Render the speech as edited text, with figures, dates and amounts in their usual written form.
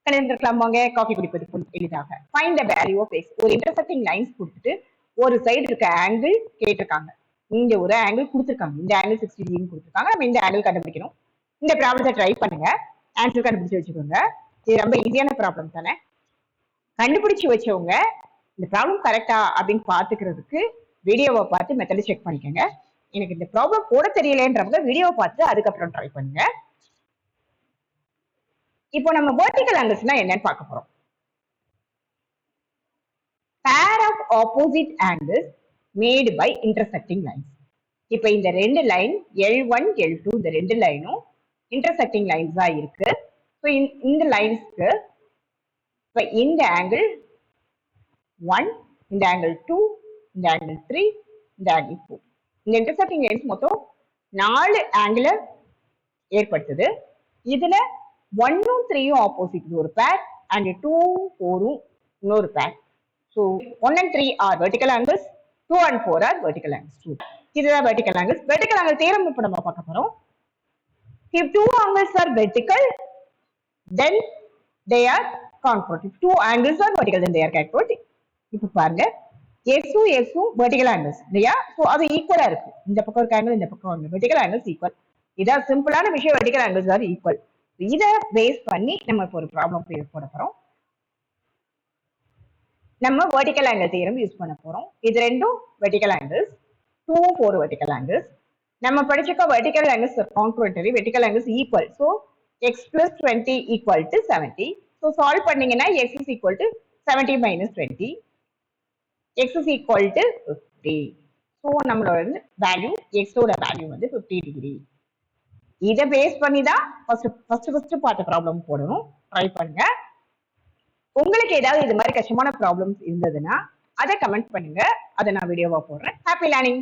இருக்கலாம் வாங்க காஃபி குடிப்பது எளிதாக find the value of X. ஒரு இன்டர்செக்டிங் லைன்ஸ் கொடுத்துட்டு ஒரு சைடு இருக்க ஆங்கிள் கேட்டிருக்காங்க. இங்க ஒரு ஆங்கிள் கொடுத்துருக்காங்க. இந்த ஆங்கிள் 60 டிகிரி கொடுத்துருக்காங்க. நம்ம இந்த ஆங்கிள் கண்டுபிடிக்கணும். இந்த ப்ராப்ளத்தை ட்ரை பண்ணுங்க. ஆன்சர் கண்டுபிடிச்சு வச்சுக்கோங்க. இது ரொம்ப ஈஸியான ப்ராப்ளம் தானே. கண்டுபிடிச்சு வச்சவங்க இந்த ப்ராப்ளம் கரெக்டா அப்படின்னு பாத்துக்கிறதுக்கு வீடியோவை பார்த்து மெத்தட் செக் பண்ணிக்கோங்க. எனக்கு இந்த ப்ராப்ளம் போட தெரியலன்றவங்க வீடியோவை பார்த்து அதுக்கப்புறம் ட்ரை பண்ணுங்க. இப்போ நம்ம வெர்டிகல் ஆங்கிள்ஸ்னா என்னன்னு பார்க்க போறோம். pair of opposite angles made by intersecting lines. இப்போ இந்த ரெண்டு லைன் L1 L2 இந்த ரெண்டு லைனும் intersecting lines தான் இருக்கு. ஸோ இந்த லைன்ஸ்க்கு இப்போ இந்த ஆங்கிள் 1, இந்த ஆங்கிள் 2, இந்த ஆங்கிள் 3, இந்த ஆங்கிள் 4. இந்த intersecting lines மொத்தம் 4 ஆங்கிள் ஏற்படுத்துது. இதுல 1ம் 3ம் ஆப்போசிட் ஒரு பேர் அண்ட் 2ம் 4ம் இன்னொரு பேர். So 1 and 3 are vertical angles, 2 and 4 are vertical angles too. இதுதான் vertical angles. Vertical angle theorem இப்ப நம்ம பார்க்க போறோம். If two angles are vertical, then they are congruent. If two angles are vertical, then they are congruent. இப்ப பாருங்க எக்ஸும் எக்ஸும் vertical angles இல்லையா? ஸோ அது ஈக்குவலா இருக்கு. இந்த பக்கம் இருக்க ஆங்கிள் இந்த பக்கம் ஆங்கிள் vertical angles ஈக்குவல். இதான் சிம்பிளான விஷயம். vertical angles are equal. இதை பேஸ் பண்ணி நம்ம இப்போ ஒரு ப்ராப்ளம் போட போறோம். நம்ம vertical angle theorem யூஸ் பண்ண போறோம். இது ரெண்டும் vertical angles, 2 4 vertical angles. நம்ம படிச்சுக்க vertical angles are congruentary, vertical angles equal. So x plus 20 equal to 70. So solve பண்ணீங்கன்னா x is equal to 70 minus 20. x is equal to 50. So நம்மளோட value x ஓட value வந்து 50 degree. இதை base பண்ணி தான் first பார்த்த problem போடணும். Try பண்ணுங்க. உங்களுக்கு ஏதாவது இது மாதிரி கஷ்டமான ப்ராப்ளம்ஸ் இருந்ததுன்னா அதை கமெண்ட் பண்ணுங்க. அதை நான் வீடியோவா போடுறேன். Happy learning.